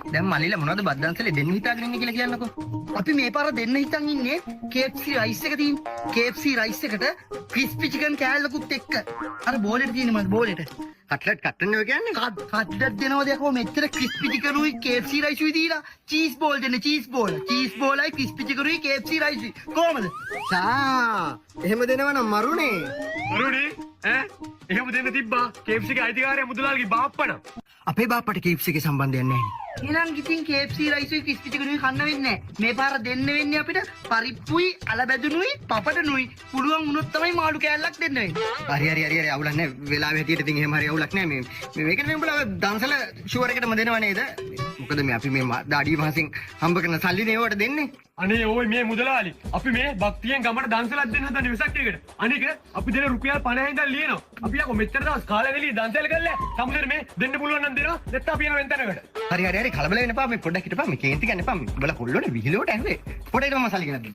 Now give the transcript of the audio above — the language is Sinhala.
දැන් මල්ලිලා මොනවද බද්දන්සලේ දෙන්න හිතාගෙන ඉන්නේ කියලා කියන්නකෝ. අපි මේ පාර දෙන්න හිතන් ඉන්නේ KFC රයිස් එක තියෙන. KFC රයිස් එකට ක්‍රිස්පි චිකන් කෑල්ලකුත් එක්ක. අර බෝලෙට තියෙන මල් බෝලෙට. කට්ලට් කට්ටන්නේ ඔය කියන්නේ? කට්ලට් දෙනවද යකෝ මෙච්චර ක්‍රිස්පි චිකනුයි KFC රයිසුයි දීලා. චීස් බෝල් දෙන්න චීස් බෝල්. චීස් බෝලයි ක්‍රිස්පි චිකනුයි KFC රයිසුයි. කොහමද? සා එහෙම දෙනවනම් මරුනේ. මරුනේ ඈ එහෙම දෙන්න තිබ්බා KFC ගේ අයිතිකාරයා මුදලාල්ගේ බාප්පන. අපේ බාප්පට KFC එකේ සම්බන්ධයක් නැහැ. එහෙනම් ඉතින් KFC රයිසුයි ක්‍රිස්පි චිකනුයි කන්න වෙන්නේ නැහැ. මේ පාර දෙන්න වෙන්නේ අපිට පරිප්පුයි අලබැදුනුයි පපඩනුයි. පුළුවන් වුණොත් තමයි මාළු කෑල්ලක් දෙන්න වෙන්නේ. හරි අවුලක් නැහැ. වෙලාවෙ හැටියට ඉතින් එහෙම හරි අවුලක් නැහැ. මේකට මේ උඹලා දන්සල ෂුවර් එකටම දෙනව නේද? මොකද මේ අපි මේ දාඩිය මහසින් හම්බ කරන සල්ලි නේවට දෙන්නේ. අනේ ඕයි මේ මුදලාලි අපි මේ භක්තියෙන් ගමට දන්සලක් දෙන්න හදන විසක් එකට. අනික අපි දෙන රුපියල් 50 ඉඳන් ලියනවා. අපි යකෝ මෙච්චර දවස් කාලෙ වෙලී දන්සල් කරලා සමුදේ මේ දෙන්න පුළුවන් නම් දෙනවා. නැත්නම් අපි යන වෙනතනකට. හරි කලබල වෙන්න එපා. මේ පොඩ්ඩක් හිටපන්. මේ කේන්ති ගන්න එපා. උඹලා කොල්ලෝනේ විහිළුවට ඇහුවේ. පොඩේට මම සල්ලි ගෙනත් දෙන්න.